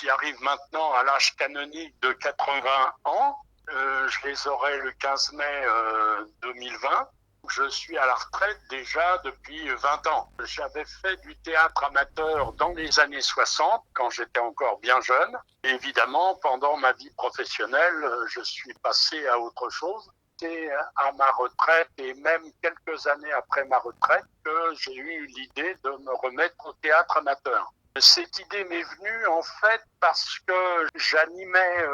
qui arrivent maintenant à l'âge canonique de 80 ans. Je les aurai le 15 mai 2020. Je suis à la retraite déjà depuis 20 ans. J'avais fait du théâtre amateur dans les années 60, quand j'étais encore bien jeune. Et évidemment, pendant ma vie professionnelle, je suis passé à autre chose. C'est à ma retraite et même quelques années après ma retraite que j'ai eu l'idée de me remettre au théâtre amateur. Cette idée m'est venue en fait parce que j'animais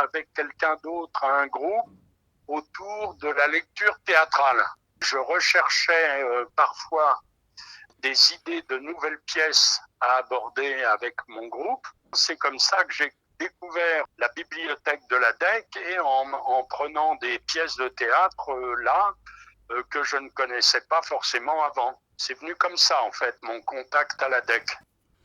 avec quelqu'un d'autre un groupe autour de la lecture théâtrale. Je recherchais parfois des idées de nouvelles pièces à aborder avec mon groupe. C'est comme ça que j'ai découvert la bibliothèque de la DEC et en prenant des pièces de théâtre que je ne connaissais pas forcément avant. C'est venu comme ça en fait, mon contact à la DEC.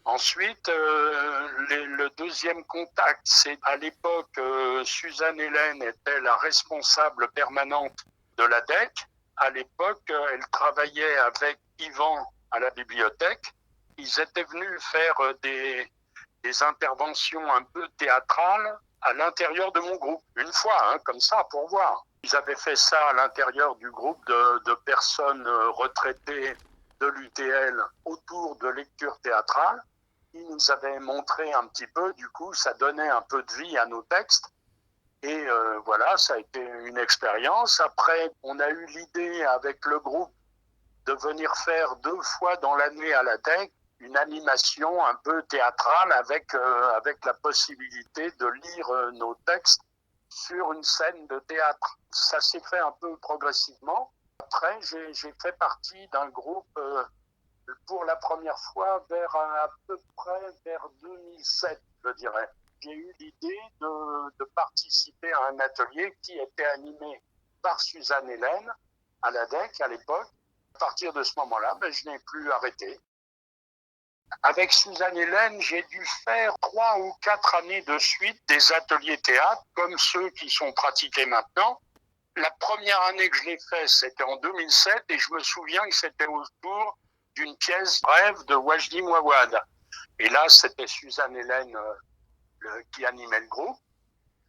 Ensuite, le deuxième contact, c'est à l'époque, Suzanne Hélène était la responsable permanente de la DEC. À l'époque, elle travaillait avec Yvan à la bibliothèque. Ils étaient venus faire des interventions un peu théâtrales à l'intérieur de mon groupe, une fois, comme ça, pour voir. Ils avaient fait ça à l'intérieur du groupe de personnes retraitées de l'UTL autour de lecture théâtrale. Ils nous avaient montré un petit peu, du coup, ça donnait un peu de vie à nos textes. Et voilà, ça a été une expérience. Après, on a eu l'idée avec le groupe de venir faire 2 fois dans l'année à la DEC une animation un peu théâtrale avec la possibilité de lire nos textes sur une scène de théâtre. Ça s'est fait un peu progressivement. Après, j'ai fait partie d'un groupe pour la première fois à peu près vers 2007, je dirais. J'ai eu l'idée de participer à un atelier qui était animé par Suzanne Hélène à la DEC à l'époque. À partir de ce moment-là, je n'ai plus arrêté. Avec Suzanne Hélène, j'ai dû faire 3 ou 4 années de suite des ateliers théâtre, comme ceux qui sont pratiqués maintenant. La première année que je l'ai fait, c'était en 2007, et je me souviens que c'était autour d'une pièce brève de Wajdi Mouawad. Et là, c'était Suzanne Hélène qui animait le groupe.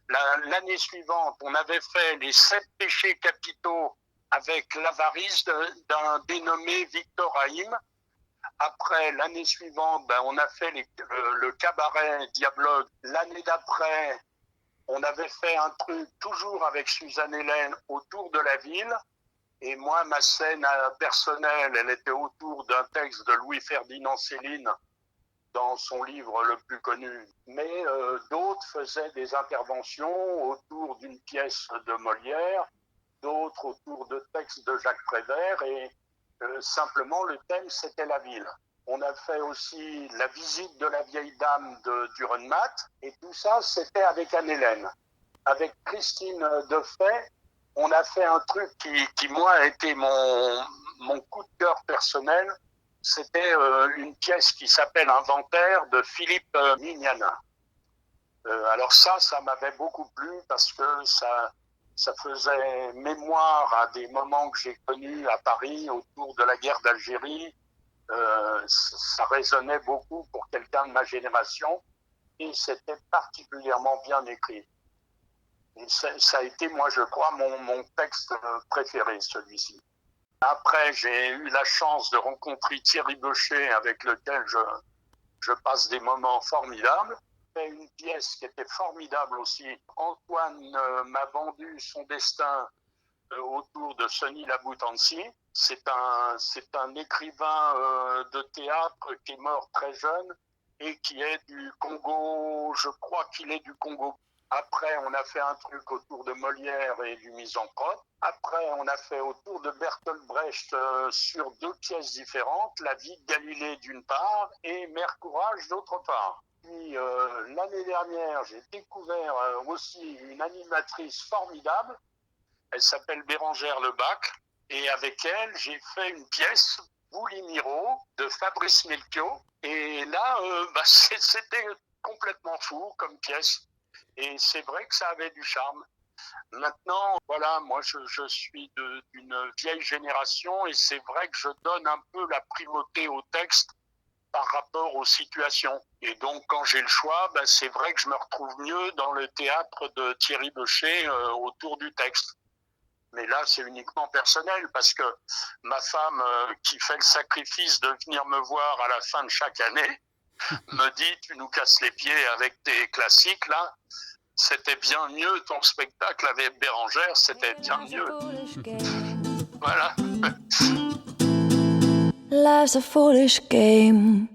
L'année suivante, on avait fait les 7 péchés capitaux avec l'avarice d'un dénommé Victor Haïm. Après, l'année suivante, on a fait le cabaret Dialogue. L'année d'après, on avait fait un truc toujours avec Suzanne Hélène autour de la ville. Et moi, ma scène personnelle, elle était autour d'un texte de Louis-Ferdinand Céline dans son livre le plus connu. Mais d'autres faisaient des interventions autour d'une pièce de Molière, d'autres autour de textes de Jacques Prévert, et simplement le thème, c'était la ville. On a fait aussi la visite de la vieille dame de Dürrenmatt, et tout ça, c'était avec Anne-Hélène. Avec Christine Defay, on a fait un truc qui moi, a été mon coup de cœur personnel. C'était une pièce qui s'appelle Inventaire de Philippe Mignana. Alors ça m'avait beaucoup plu parce que ça faisait mémoire à des moments que j'ai connus à Paris autour de la guerre d'Algérie. Ça résonnait beaucoup pour quelqu'un de ma génération et c'était particulièrement bien écrit. Et ça a été, moi, je crois, mon texte préféré, celui-ci. Après, j'ai eu la chance de rencontrer Thierry Beuchet, avec lequel je passe des moments formidables. C'est une pièce qui était formidable aussi. Antoine m'a vendu son destin autour de Sonny Laboutansi. C'est un écrivain de théâtre qui est mort très jeune et qui est du Congo, je crois qu'il est du Congo. Après, on a fait un truc autour de Molière et du Misanthrope. Après, on a fait autour de Bertolt Brecht sur 2 pièces différentes, La vie de Galilée d'une part et Mère Courage d'autre part. Puis l'année dernière, j'ai découvert aussi une animatrice formidable. Elle s'appelle Bérangère Lebac. Et avec elle, j'ai fait une pièce, Boulimiro, de Fabrice Melchior. Et là, c'était complètement fou comme pièce. Et c'est vrai que ça avait du charme. Maintenant, voilà, moi je suis d'une vieille génération et c'est vrai que je donne un peu la primauté au texte par rapport aux situations. Et donc, quand j'ai le choix, c'est vrai que je me retrouve mieux dans le théâtre de Thierry Beuchet autour du texte. Mais là, c'est uniquement personnel parce que ma femme, qui fait le sacrifice de venir me voir à la fin de chaque année, me dit « Tu nous casses les pieds avec tes classiques, là. C'était bien mieux, ton spectacle avec Bérangère, c'était bien mieux. » Voilà. Life's a foolish game.